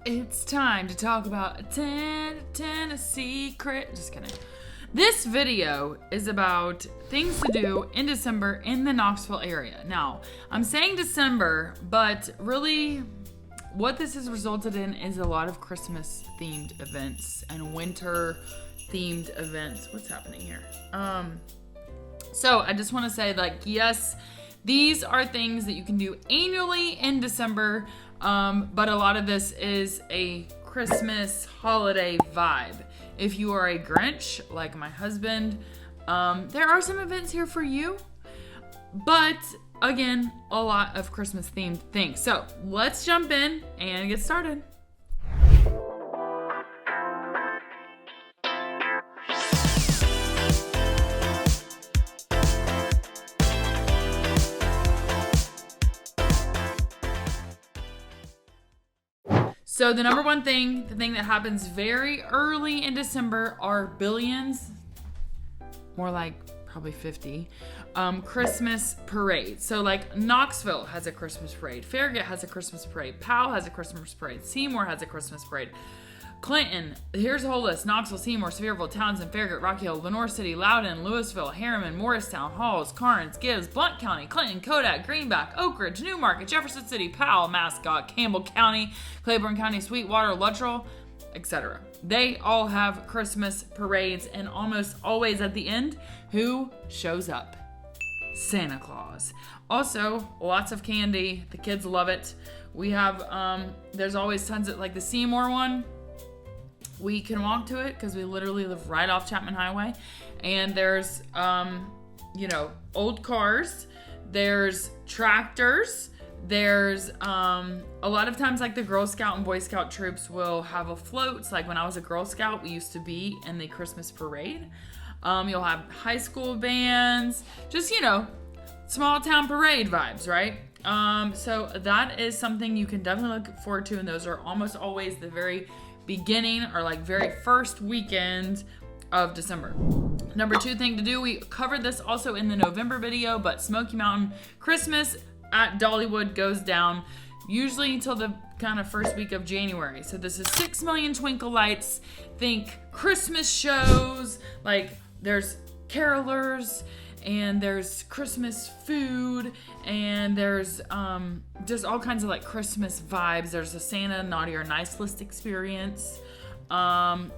It's time to talk about Tennessee Just kidding. This video is about things to do in December in the Knoxville area. Now, I'm saying December, but really what this has resulted in is a lot of Christmas themed events and winter themed events. What's happening here? So I just want to say, like, yes, these are things that you can do annually in December, but a lot of this is a Christmas holiday vibe. If you are a Grinch, like my husband, there are some events here for you, but again, a lot of Christmas themed things. So let's jump in and get started. So the number one thing, the thing that happens very early in December are billions, more like probably 50, Christmas parades. So like Knoxville has a Christmas parade, Farragut has a Christmas parade, Powell has a Christmas parade, Seymour has a Christmas parade, Clinton, here's a whole list: Knoxville, Seymour, Sevierville, Townsend, Farragut, Rocky Hill, Lenore City, Loudoun, Louisville, Harriman, Morristown, Halls, Karnes, Gibbs, Blount County, Clinton, Kodak, Greenback, Oak Ridge, Newmarket, Jefferson City, Powell, Mascot, Campbell County, Claiborne County, Sweetwater, Luttrell, etc. They all have Christmas parades, and almost always at the end, who shows up? Santa Claus. Also, lots of candy. The kids love it. We have, there's always tons of, like the Seymour one, we can walk to it because we literally live right off Chapman Highway. And there's, old cars. There's tractors. There's a lot of times, like the Girl Scout and Boy Scout troops will have a float. Like when I was a Girl Scout, we used to be in the Christmas parade. You'll have high school bands, just, small town parade vibes, right? So that is something you can definitely look forward to. And those are almost always the very beginning or like very first weekend of December. Number two thing to do, we covered this also in the November video, but Smoky Mountain Christmas at Dollywood goes down usually until the kind of first week of January. So this is 6 million twinkle lights. Think Christmas shows, like there's carolers and there's Christmas food and there's just all kinds of like Christmas vibes. There's a Santa Naughty or Nice list experience,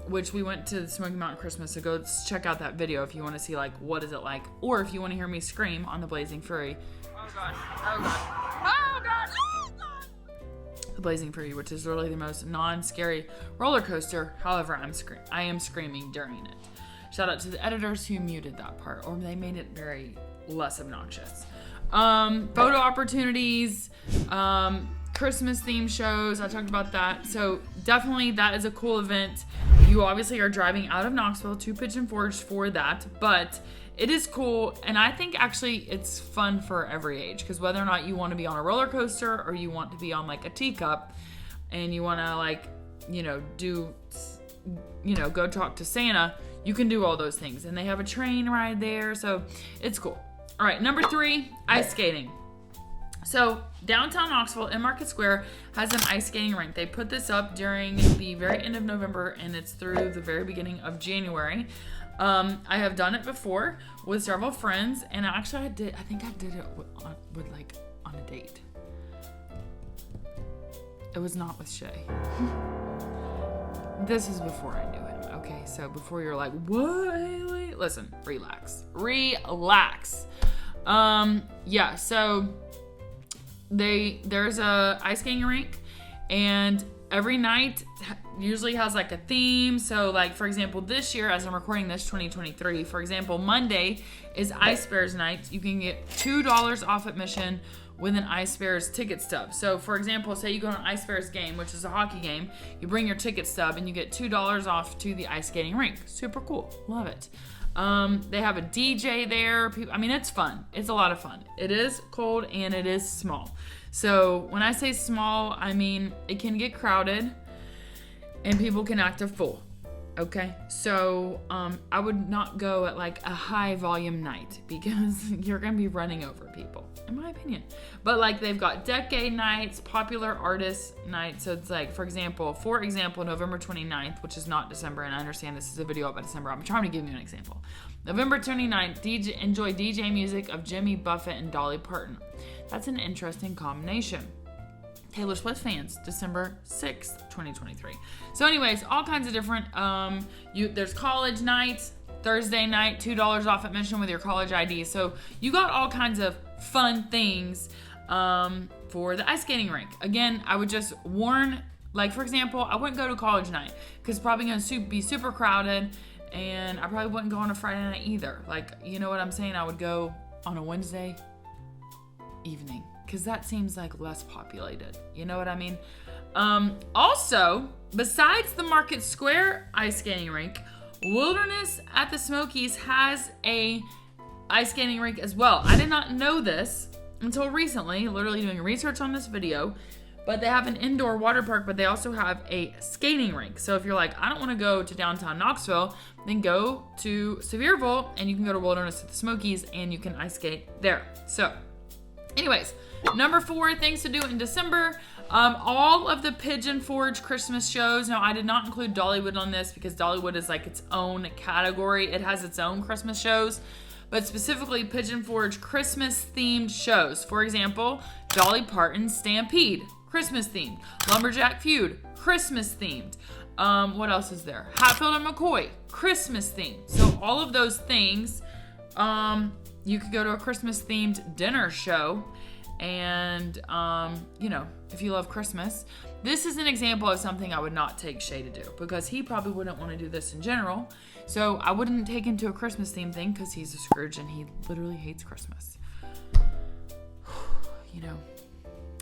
which we went to the Smoky Mountain Christmas. So go check out that video if you want to see like what is it like, or if you want to hear me scream on the Blazing Fury. Oh god! Oh god! Oh god! Oh god! The Blazing Fury, which is really the most non-scary roller coaster. However, I am screaming during it. Shout out to the editors who muted that part, or they made it very less obnoxious. Photo opportunities, Christmas theme shows. I talked about that. So definitely that is a cool event. You obviously are driving out of Knoxville to Pigeon Forge for that, but it is cool. And I think actually it's fun for every age, because whether or not you want to be on a roller coaster or you want to be on like a teacup and you want to like, go talk to Santa, you can do all those things. And they have a train ride there, so it's cool. All right, number 3, ice skating. So downtown Knoxville in Market Square has an ice skating rink. They put this up during the very end of November, and it's through the very beginning of January. I have done it before with several friends, and actually I think I did it with like on a date. It was not with Shay. This is before I knew him. Okay, so before you're like, what, Haley? Listen, relax. So there's a ice skating rink, and every night usually has like a theme. So like, for example, this year, as I'm recording this, 2023, for example, Monday is Ice Bears night. You can get $2 off admission with an Ice Bears ticket stub. So for example, say you go to an Ice Bears game, which is a hockey game, you bring your ticket stub and you get $2 off to the ice skating rink. Super cool. Love it. They have a DJ there. It's fun. It's a lot of fun. It is cold and it is small. So when I say small, I mean it can get crowded and people can act a fool. Okay, so I would not go at like a high volume night because you're gonna be running over people, in my opinion. But like they've got decade nights, popular artist nights. So it's like, for example, November 29th, which is not December, and I understand this is a video about December. I'm trying to give you an example. November 29th, enjoy DJ music of Jimmy Buffett and Dolly Parton. That's an interesting combination. Taylor Swift fans, December 6th, 2023. So anyways, all kinds of different, there's college nights, Thursday night, $2 off admission with your college ID. So you got all kinds of fun things for the ice skating rink. Again, I would just warn, like for example, I wouldn't go to college night because it's probably going to be super crowded, and I probably wouldn't go on a Friday night either. Like, you know what I'm saying? I would go on a Wednesday evening, because that seems like less populated. You know what I mean? Also, besides the Market Square ice skating rink, Wilderness at the Smokies has a ice skating rink as well. I did not know this until recently, literally doing research on this video, but they have an indoor water park, but they also have a skating rink. So if you're like, I don't want to go to downtown Knoxville, then go to Sevierville and you can go to Wilderness at the Smokies and you can ice skate there. So anyways, number 4, things to do in December. All of the Pigeon Forge Christmas shows. Now, I did not include Dollywood on this because Dollywood is like its own category. It has its own Christmas shows, but specifically Pigeon Forge Christmas themed shows. For example, Dolly Parton Stampede, Christmas themed. Lumberjack Feud, Christmas themed. What else is there? Hatfield and McCoy, Christmas themed. So all of those things, you could go to a Christmas themed dinner show. And, you know, if you love Christmas, this is an example of something I would not take Shay to do because he probably wouldn't want to do this in general. So I wouldn't take him to a Christmas theme thing because he's a Scrooge and he literally hates Christmas. You know,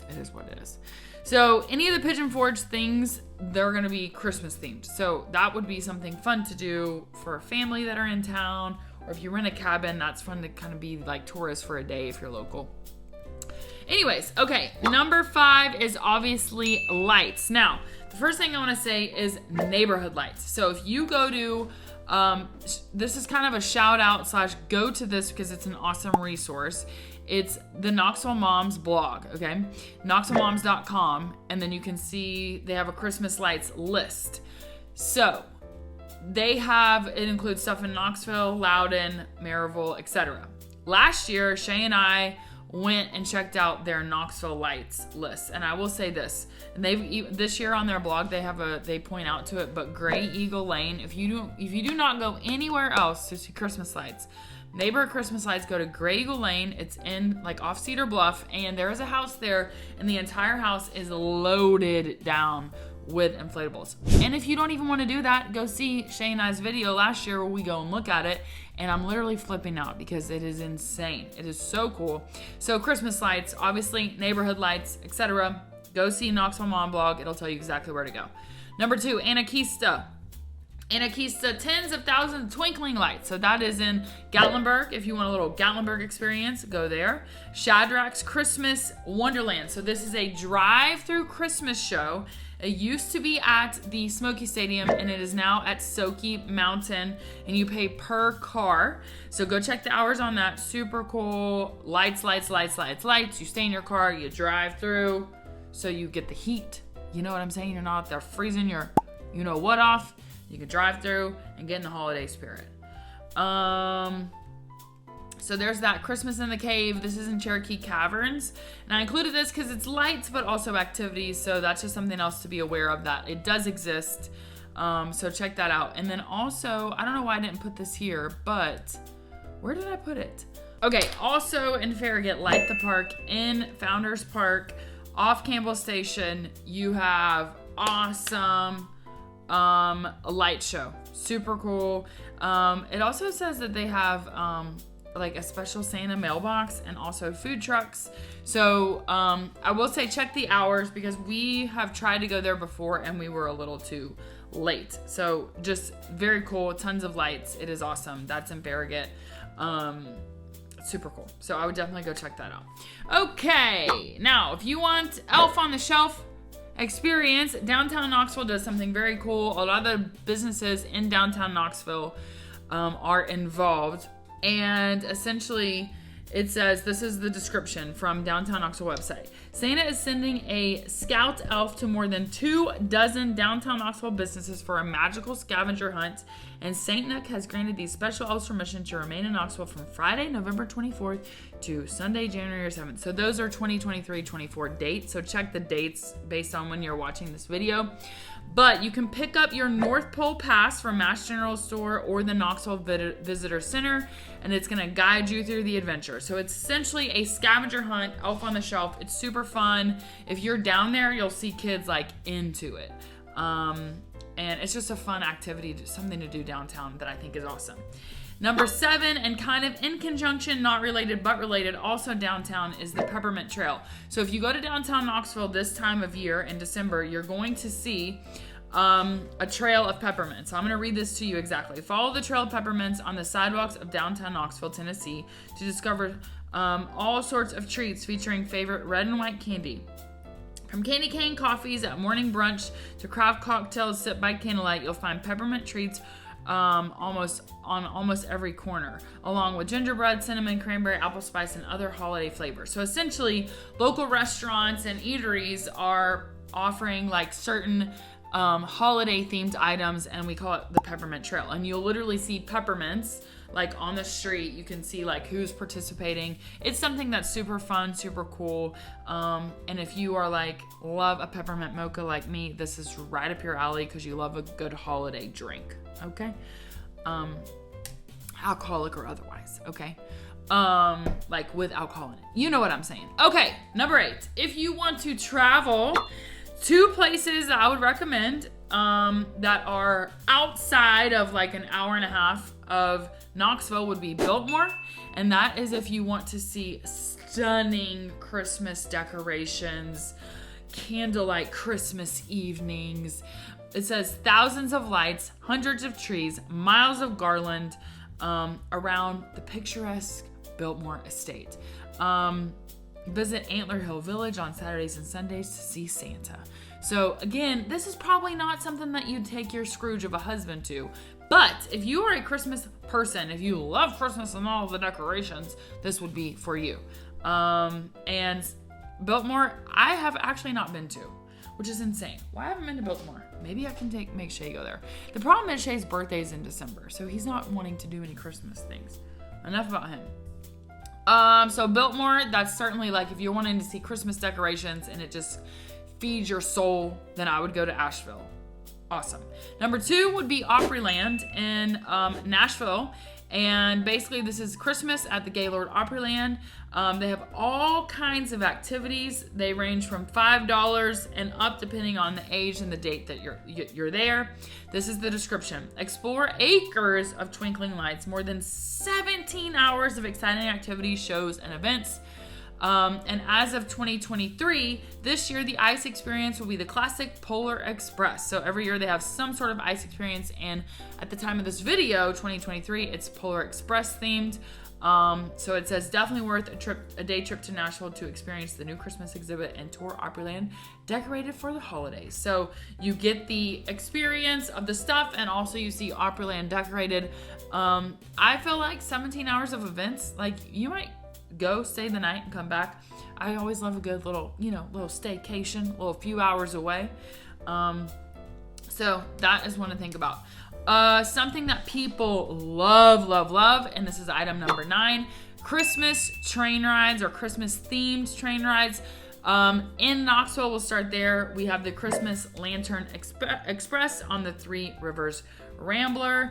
it is what it is. So any of the Pigeon Forge things, they're going to be Christmas themed. So that would be something fun to do for a family that are in town, or if you rent a cabin, that's fun to kind of be like tourists for a day if you're local. Anyways, okay, number 5 is obviously lights. Now, the first thing I want to say is neighborhood lights. So if you go to, this is kind of a shout out / go to this because it's an awesome resource. It's the Knoxville Moms blog, okay? KnoxvilleMoms.com, and then you can see they have a Christmas lights list. So it includes stuff in Knoxville, Loudon, Maryville, etc. Last year, Shay and I went and checked out their Knoxville lights list, and I will say this, and this year on their blog they point out to it, but Gray Eagle Lane, if you do not go anywhere else to see Christmas lights, neighborhood Christmas lights, go to Gray Eagle Lane. It's in like off Cedar Bluff, and there is a house there, and the entire house is loaded down with inflatables. And if you don't even want to do that, go see Shay and I's video last year where we go and look at it, and I'm literally flipping out because it is insane. It is so cool. So Christmas lights, obviously neighborhood lights, etc. Go see Knoxville Mom blog. It'll tell you exactly where to go. Number 2, Anakeesta. Anakeesta, tens of thousands of twinkling lights. So that is in Gatlinburg. If you want a little Gatlinburg experience, go there. Shadrack's Christmas Wonderland. So this is a drive-through Christmas show. It used to be at the Smoky Stadium, and it is now at Smoky Mountain, and you pay per car. So go check the hours on that. Super cool. Lights. You stay in your car, you drive through, so you get the heat. You know what I'm saying? You're not there freezing your you-know-what off. You can drive through and get in the holiday spirit. So there's that. Christmas in the Cave. This is in Cherokee Caverns. And I included this because it's lights, but also activities. So that's just something else to be aware of, that it does exist. So check that out. And then also, I don't know why I didn't put this here, but where did I put it? Okay, also in Farragut, Light the Park in Founders Park, off Campbell Station, you have awesome a light show. Super cool. It also says that they have like a special Santa mailbox and also food trucks. So I will say check the hours because we have tried to go there before and we were a little too late. So just very cool. Tons of lights. It is awesome. That's in Farragut. Super cool. So I would definitely go check that out. Okay. Now, if you want Elf on the Shelf, experience, downtown Knoxville does something very cool. A lot of the businesses in downtown Knoxville are involved. And essentially, it says, this is the description from Downtown Knoxville website. Santa is sending a scout elf to more than 24 downtown Knoxville businesses for a magical scavenger hunt. And St. Nick has granted these special elves permission to remain in Knoxville from Friday, November 24th to Sunday, January 7th. So those are 2023-24 dates. So check the dates based on when you're watching this video. But you can pick up your North Pole Pass from Mass General Store or the Knoxville Visitor Center, and it's going to guide you through the adventure. So it's essentially a scavenger hunt, Elf on the Shelf. It's super fun. If you're down there, you'll see kids like into it. And it's just a fun activity, something to do downtown that I think is awesome. Number 7, and kind of in conjunction, not related but related, also downtown, is the Peppermint Trail. So if you go to downtown Knoxville this time of year in December, you're going to see a trail of peppermints. So I'm going to read this to you exactly. Follow the trail of peppermints on the sidewalks of downtown Knoxville, Tennessee to discover all sorts of treats featuring favorite red and white candy. From candy cane coffees at morning brunch to craft cocktails sipped by candlelight, you'll find peppermint treats almost every corner, along with gingerbread, cinnamon, cranberry, apple spice, and other holiday flavors. So essentially, local restaurants and eateries are offering like certain holiday themed items, and we call it the Peppermint Trail. And you'll literally see peppermints like on the street. You can see like who's participating. It's something that's super fun, super cool. And if you are like love a peppermint mocha like me, this is right up your alley because you love a good holiday drink. Okay, alcoholic or otherwise. Okay, like with alcohol in it. You know what I'm saying. Okay, number 8. If you want to travel, 2 places that I would recommend that are outside of like an hour and a half of Knoxville would be Biltmore, and that is if you want to see stunning Christmas decorations, candlelight Christmas evenings. It says thousands of lights, hundreds of trees, miles of garland around the picturesque Biltmore estate. Visit Antler Hill Village on Saturdays and Sundays to see Santa. So again, this is probably not something that you'd take your Scrooge of a husband to, but if you are a Christmas person, if you love Christmas and all the decorations, this would be for you. And Biltmore, I have actually not been to, which is insane. Well, I haven't been to Biltmore. Maybe I can make Shay go there. The problem is Shay's birthday is in December, so he's not wanting to do any Christmas things. Enough about him. So Biltmore, that's certainly like if you're wanting to see Christmas decorations and it just feeds your soul, then I would go to Asheville. Awesome. Number 2 would be Opryland in Nashville. And basically this is Christmas at the Gaylord Opryland. They have all kinds of activities. They range from $5 and up depending on the age and the date that you're there. This is the description. Explore acres of twinkling lights, more than 17 hours of exciting activities, shows, and events. And as of 2023, this year the ice experience will be the classic Polar Express. So every year they have some sort of ice experience, and at the time of this video, 2023, it's Polar Express themed. So it says definitely worth a day trip to Nashville to experience the new Christmas exhibit and tour Opryland decorated for the holidays. So you get the experience of the stuff, and also you see Opryland decorated. I feel like 17 hours of events, like you might go stay the night and come back. I always love a good little staycation, a little few hours away. So that is one to think about. Something that people love, and this is item number 9, Christmas train rides or Christmas themed train rides. In Knoxville, we'll start there. We have the Christmas Lantern Express on the Three Rivers Rambler.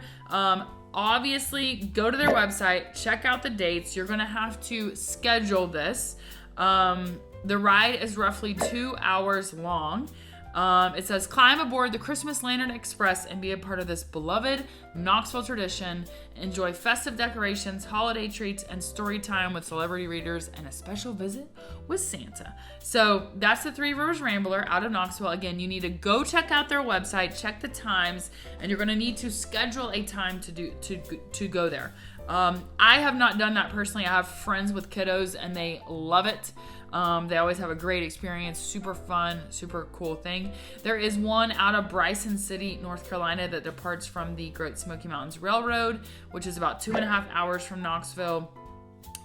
Obviously, go to their website, check out the dates. You're going to have to schedule this. The ride is roughly 2 hours long. It says, climb aboard the Christmas Lantern Express and be a part of this beloved Knoxville tradition. Enjoy festive decorations, holiday treats, and story time with celebrity readers and a special visit with Santa. So that's the Three Rivers Rambler out of Knoxville. Again, you need to go check out their website, check the times, and you're going to need to schedule a time to go there. I have not done that personally. I have friends with kiddos and they love it. They always have a great experience, super fun, super cool thing. There is one out of Bryson City, North Carolina that departs from the Great Smoky Mountains Railroad, which is about 2.5 hours from Knoxville.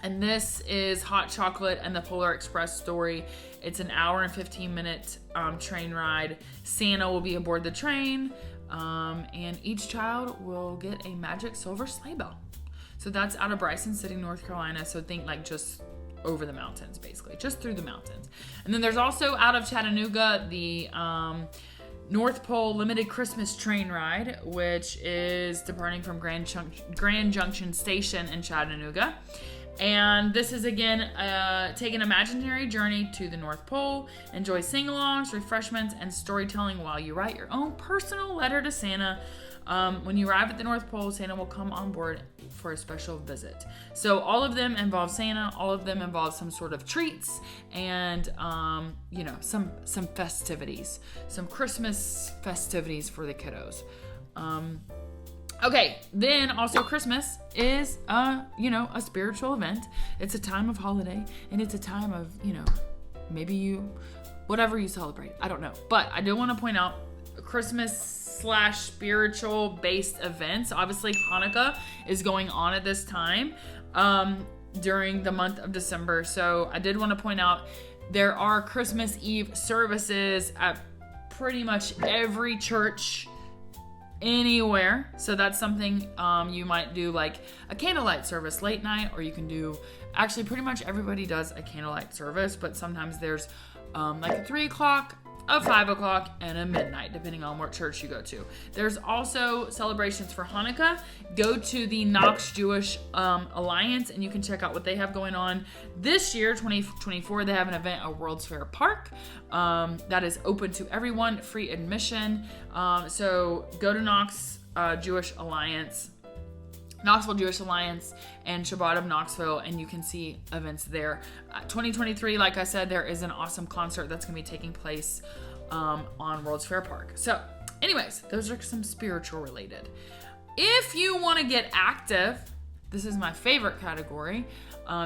And this is hot chocolate and the Polar Express story. It's an hour and 15-minute train ride. Santa will be aboard the train, and each child will get a magic silver sleigh bell. So that's out of Bryson City, North Carolina. So think like just over the mountains, basically, just through the mountains. And then there's also out of Chattanooga, the North Pole Limited Christmas Train Ride, which is departing from Grand Junction Station in Chattanooga. And this is, again, take an imaginary journey to the North Pole. Enjoy sing-alongs, refreshments, and storytelling while you write your own personal letter to Santa. When you arrive at the North Pole, Santa will come on board for a special visit. So all of them involve Santa. All of them involve some sort of treats and, some festivities. Some Christmas festivities for the kiddos. Okay, then also Christmas is, a spiritual event. It's a time of holiday, and it's a time of, maybe whatever you celebrate. I don't know. But I do want to point out Christmas/spiritual based events. Obviously, Hanukkah is going on at this time during the month of December. So I did want to point out there are Christmas Eve services at pretty much every church anywhere. So that's something you might do, like a candlelight service late night, or you can do, actually pretty much everybody does a candlelight service, but sometimes there's like a 3 o'clock, a 5 o'clock, and a midnight, depending on what church you go to. There's also celebrations for Hanukkah. Go to the Knox Jewish Alliance, and you can check out what they have going on. This year, 2024, they have an event at World's Fair Park that is open to everyone, free admission. So go to Knoxville Jewish Alliance, and Shabbat of Knoxville, and you can see events there. 2023, like I said, there is an awesome concert that's going to be taking place on World's Fair Park. So anyways, those are some spiritual related. If you want to get active, this is my favorite category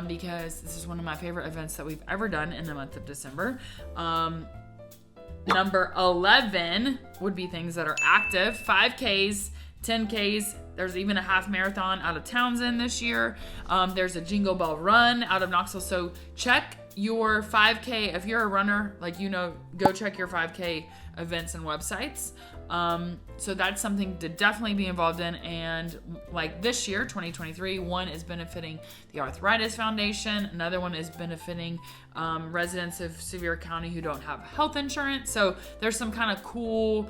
because this is one of my favorite events that we've ever done in the month of December. Number 11 would be things that are active: 5Ks, 10Ks. There's even a half marathon out of Townsend this year. There's a Jingle Bell Run out of Knoxville. So check your 5K. If you're a runner, go check your 5K events and websites. So that's something to definitely be involved in. And like this year, 2023, one is benefiting the Arthritis Foundation. Another one is benefiting residents of Sevier County who don't have health insurance. So there's some kind of cool,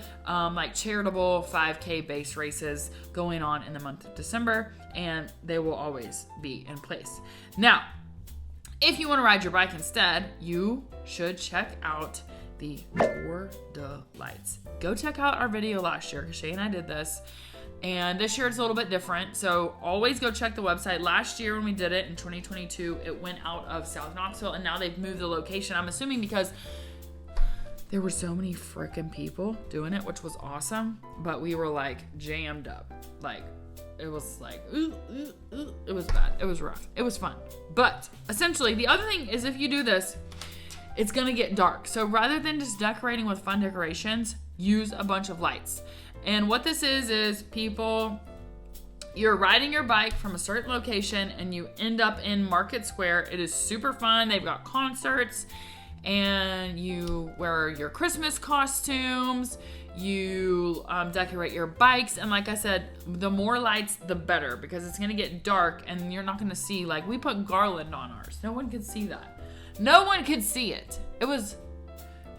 charitable 5K base races going on in the month of December, and they will always be in place. Now, if you want to ride your bike instead, you should check out the Tour de Lights. Go check out our video last year, because Shay and I did this. And this year it's a little bit different. So always go check the website. Last year when we did it in 2022, it went out of South Knoxville, and now they've moved the location. I'm assuming because there were so many freaking people doing it, which was awesome. But we were jammed up. It was it was bad. It was rough. It was fun. But essentially, the other thing is, if you do this, it's going to get dark. So rather than just decorating with fun decorations, use a bunch of lights. And what this is you're riding your bike from a certain location and you end up in Market Square. It is super fun. They've got concerts, and you wear your Christmas costumes. You decorate your bikes, and like I said, the more lights the better, because it's gonna get dark and you're not gonna see, we put garland on ours. No one could see that. No one could see it.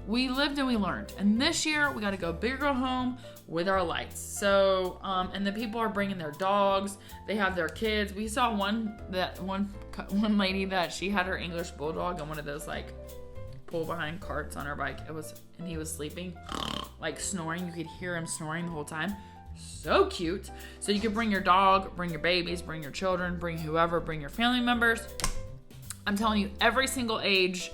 We lived and we learned. And this year we got to go big or go home with our lights. So and the people are bringing their dogs. They have their kids. We saw one lady that she had her English bulldog on one of those pull behind carts on her bike. And he was sleeping, snoring. You could hear him snoring the whole time. So cute. So you could bring your dog, bring your babies, bring your children, bring whoever, bring your family members. I'm telling you, every single age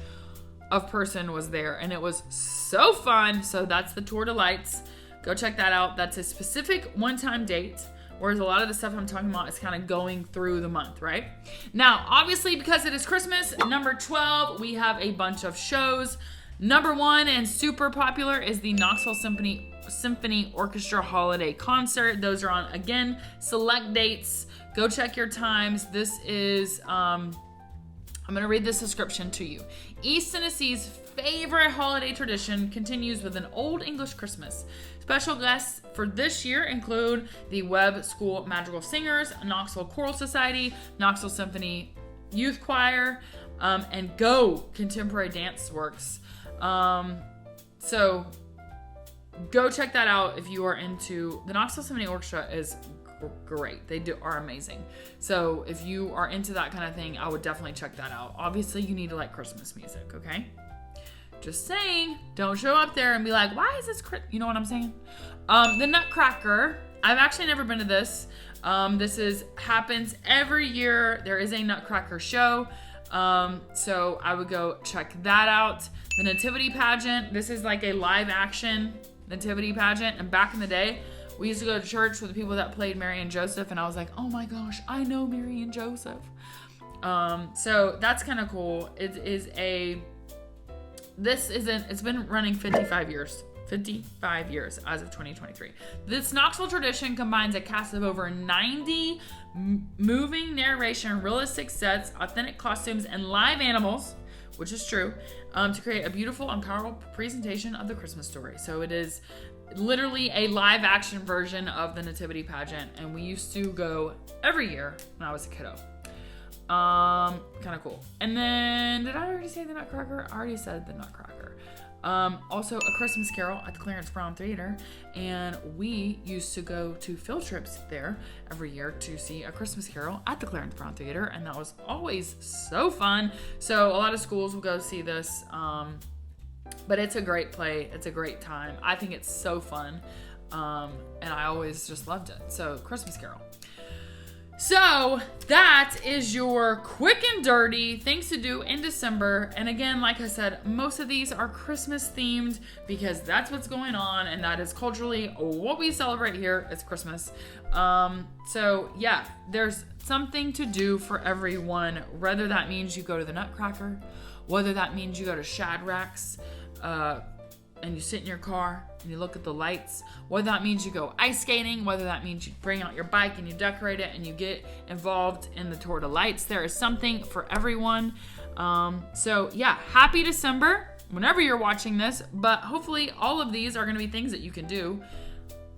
of person was there, and it was so fun. So that's the Tour de Lights. Go check that out. That's a specific one-time date, whereas a lot of the stuff I'm talking about is kind of going through the month, right? Now, obviously, because it is Christmas, number 12, we have a bunch of shows. Number 1 and super popular is the Knoxville Symphony Orchestra Holiday Concert. Those are on, again, select dates. Go check your times. This is, I'm going to read this description to you. East Tennessee's favorite holiday tradition continues with an Old English Christmas. Special guests for this year include the Webb School Magical Singers, Knoxville Choral Society, Knoxville Symphony Youth Choir, and Go Contemporary Dance Works. So go check that out if you are into the Knoxville Symphony Orchestra. Is great. They are amazing. So if you are into that kind of thing, I would definitely check that out. Obviously, you need to like Christmas music, okay? Just saying, don't show up there and be like, why is this you know what I'm saying? The Nutcracker, I've actually never been to this. This happens every year. There is a Nutcracker show. So I would go check that out. The Nativity Pageant, this is like a live action nativity pageant. And back in the day, we used to go to church with the people that played Mary and Joseph, and I was like, oh my gosh, I know Mary and Joseph. So that's kind of cool. It's been running 55 years. 55 years as of 2023. This Knoxville tradition combines a cast of over 90 moving narration, realistic sets, authentic costumes, and live animals, which is true, to create a beautiful and powerful presentation of the Christmas story. So it is literally a live action version of the Nativity Pageant, and we used to go every year when I was a kiddo. Kind of cool. And then, did I already say the Nutcracker? I already said the Nutcracker. Also A Christmas Carol at the Clarence Brown Theater, and we used to go to field trips there every year to see A Christmas Carol at the Clarence Brown Theater, and that was always so fun. So a lot of schools will go see this, but it's a great play. It's a great time. I think it's so fun, and I always just loved it. So Christmas Carol. So that is your quick and dirty things to do in December. And again, like I said, most of these are Christmas themed because that's what's going on, and that is culturally what we celebrate here. It's Christmas. So yeah, there's something to do for everyone, whether that means you go to the Nutcracker, whether that means you go to Shadrack's, and you sit in your car and you look at the lights, whether that means you go ice skating, whether that means you bring out your bike and you decorate it and you get involved in the Tour de Lights. There is something for everyone. So yeah, happy December whenever you're watching this, but hopefully all of these are going to be things that you can do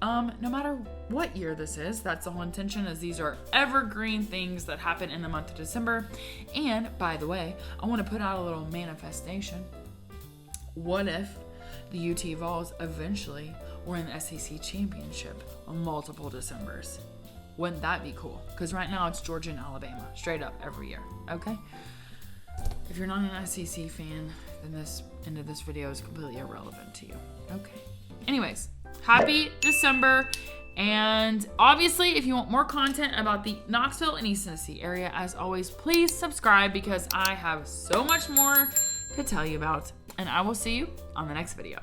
no matter what year this is. That's the whole intention, is these are evergreen things that happen in the month of December. And by the way, I want to put out a little manifestation. What if the UT Vols eventually were in the SEC championship on multiple Decembers? Wouldn't that be cool? Because right now it's Georgia and Alabama, straight up every year, okay? If you're not an SEC fan, then this end of this video is completely irrelevant to you, okay? Anyways, happy December. And obviously, if you want more content about the Knoxville and East Tennessee area, as always, please subscribe because I have so much more to tell you about. And I will see you on the next video.